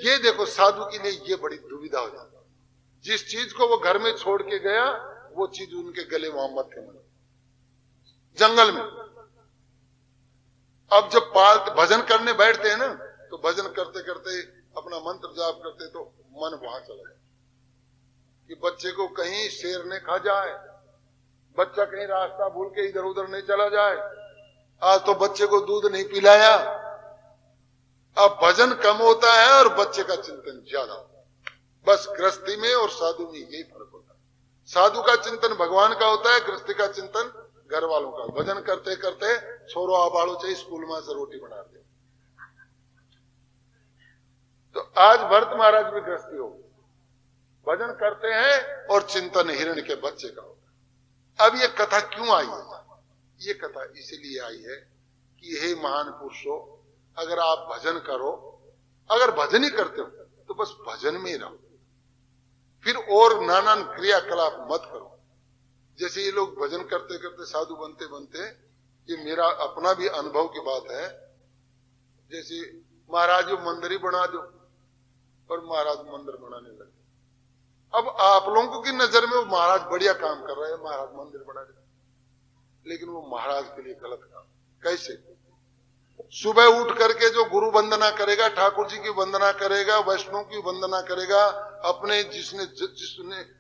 ये देखो साधु के लिए ये बड़ी दुविधा हो जाती है। जिस चीज को वो घर में छोड़ के गया वो चीज उनके गले वहां मत्थे में जंगल में। अब जब भजन करने बैठते हैं ना तो भजन करते करते अपना मंत्र जाप करते तो मन वहां चला जाए कि बच्चे को कहीं शेर ने खा जाए, बच्चा कहीं रास्ता भूल के इधर उधर नहीं चला जाए, आज तो बच्चे को दूध नहीं पिलाया। अब भजन कम होता है और बच्चे का चिंतन ज्यादा होता है। बस गृहस्थी में और साधु में यही फर्क होता है। साधु का चिंतन भगवान का होता है, गृहस्थी का चिंतन घर वालों का। भजन करते करते छोरो आबाड़ो चाहिए स्कूल में से रोटी बना दे। तो आज भरत महाराज भी गृहस्थी हो, भजन करते हैं और चिंतन हिरण के बच्चे का होता है। अब ये कथा क्यों आई है? ये कथा इसलिए आई है कि हे महान पुरुषों, अगर आप भजन करो, अगर भजन ही करते हो तो बस भजन में ही रहो, फिर और नाना क्रियाकलाप मत करो। जैसे ये लोग भजन करते करते साधु बनते बनते, ये मेरा अपना भी अनुभव की बात है, जैसे महाराज जो मंदिर ही बना दो और महाराज मंदिर बनाने लगे। अब आप लोगों की नजर में वो महाराज बढ़िया काम कर रहे हैं, महाराज मंदिर बना दे, लेकिन वो महाराज के लिए गलत काम। कैसे? सुबह उठ करके जो गुरु वंदना करेगा, ठाकुर जी की वंदना करेगा, वैष्णव की वंदना करेगा, अपने जिसने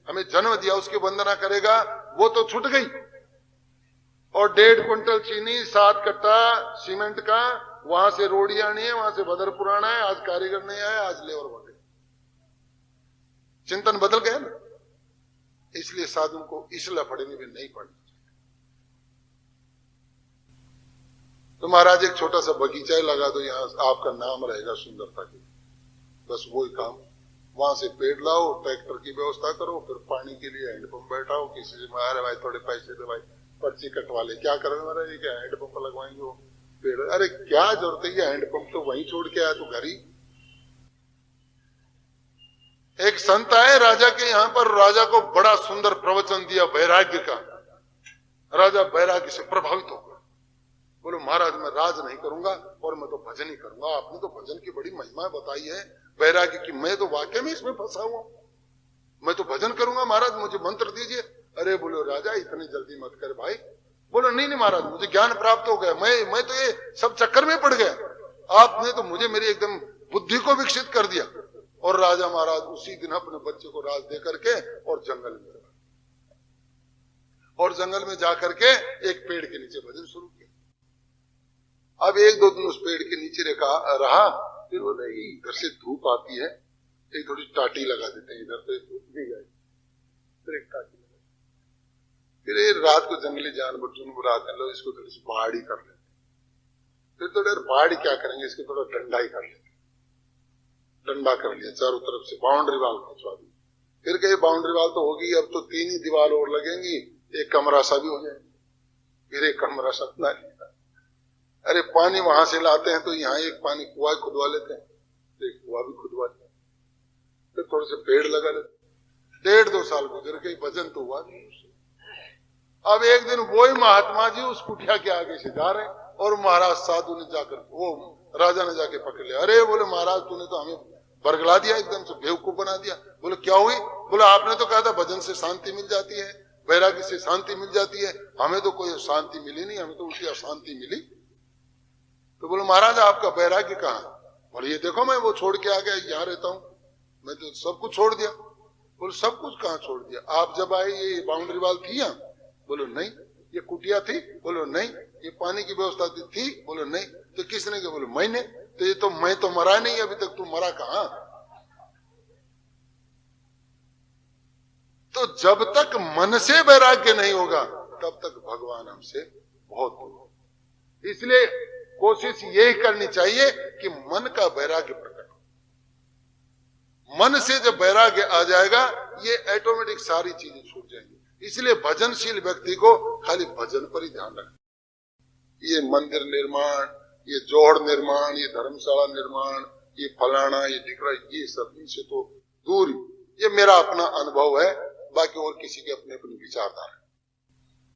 हमें जन्म दिया उसकी वंदना करेगा, वो तो छूट गई। और 1.5 क्विंटल चीनी, 7 कट्टा सीमेंट का, वहां से रोड़ी आनी है, वहां से बदर पुराना है, आज कारीगर नहीं आया, आज लेबर बढ़े। चिंतन बदल गया ना। इसलिए साधु को इस लफड़े में भी नहीं पड़ना। तो महाराज एक छोटा सा बगीचा लगा दो, यहाँ आपका नाम रहेगा सुंदरता के, बस वही काम। वहां से पेड़ लाओ, ट्रैक्टर की व्यवस्था करो, फिर पानी के लिए हैंडपंप बैठाओ, किसी से अरे भाई थोड़े पैसे दे भाई, पर्ची कटवा ले। क्या करोगे महाराज? क्या हैंडपंप लगवाएंगे वो पेड़? अरे क्या जरूरत है, ये हैंडपंप तो वहीं छोड़ के आया तो घर ही। एक संत आए राजा के यहाँ पर, राजा को बड़ा सुंदर प्रवचन दिया वैराग्य का। राजा वैराग्य से प्रभावित हो गया, बोलो महाराज मैं राज नहीं करूंगा और मैं तो भजन ही करूंगा। आपने तो भजन की बड़ी महिमा बताई है वैराग्य की, मैं तो वाकई में इसमें फंसा हुआ, मैं तो भजन करूंगा महाराज, मुझे मंत्र दीजिए। अरे बोलो राजा इतनी जल्दी मत कर भाई। बोलो नहीं नहीं महाराज मुझे ज्ञान प्राप्त हो गया, मैं तो ये सब चक्कर में पड़ गया, आपने तो मुझे मेरी एकदम बुद्धि को विकसित कर दिया। और राजा महाराज उसी दिन अपने बच्चे को राज दे करके और जंगल में चला, और जंगल में जाकर के एक पेड़ के नीचे भजन शुरू किया। अब 1-2 दिन उस पेड़ के नीचे रहा, फिर बोले इधर से धूप आती है, एक थोड़ी टाटी लगा देते हैं, इधर से धूप भी गई, फिर एक टाटी लगा, फिर रात को जंगली जानवर चुनबुर आते हैं, लोग इसको थोड़ी सी पहाड़ी कर लेते, फिर थोड़ी पहाड़ी क्या करेंगे, इसको थोड़ा डंडा ही कर लेते, डंडा कर लिया, चारों तरफ से बाउंड्री वाल खिंचवा दी। फिर कहीं बाउंड्री वाल तो होगी, अब तो 3 ही दीवार और लगेंगी, एक कमरा सा भी हो जाएगा, फिर एक कमरा सपना लिया। अरे पानी वहां से लाते हैं तो यहाँ एक पानी कुआं खुदवा लेते हैं, तो एक कुआं भी खुदवा लेते हैं, फिर थोड़े से पेड़ लगा लेते। 1.5-2 साल गुजर गए, भजन तो हुआ नहीं उससे। अब एक दिन वही महात्मा जी उस कुटिया के आगे से जा रहे और महाराज साधु ने जाकर, वो राजा ने जाके पकड़ लिया। अरे बोले महाराज तूने तो हमें बरगला दिया, एकदम से बेवकूफ बना दिया। बोले क्या हुई? बोले आपने तो कहा था भजन से शांति मिल जाती है, वैराग्य से शांति मिल जाती है, हमें तो कोई शांति मिली नहीं, हमें तो उल्टी अशांति मिली। तो बोले महाराज आपका वैराग्य कहाँ? बोले ये देखो मैं वो छोड़ के आ गया, यहाँ रहता हूँ, मैं तो सब कुछ छोड़ दिया। बोले सब कुछ कहाँ छोड़ दिया? आप जब आए ये बाउंड्री वाल थी यहाँ? बोलो नहीं। ये कुटिया थी? बोलो नहीं। ये पानी की व्यवस्था थी? बोलो नहीं। तो किसने किया? बोले मैंने। तो ये तो मैं तो मरा नहीं अभी तक, तू मरा कहाँ? तो जब तक मन से वैराग्य नहीं होगा तब तक भगवान हमसे बहुत दूर। इसलिए कोशिश यही करनी चाहिए कि मन का वैराग्य प्रकट हो। मन से जब वैराग्य आ जाएगा ये ऑटोमेटिक सारी चीजें छूट जाएंगी। इसलिए भजनशील व्यक्ति को खाली भजन पर ही ध्यान रखना। ये मंदिर निर्माण, ये जोड़ निर्माण, ये धर्मशाला निर्माण, ये फलाना, ये ढिकरा, ये सब इनसे तो दूर। ये मेरा अपना अनुभव है, बाकी और किसी के अपने अपने विचारधारा।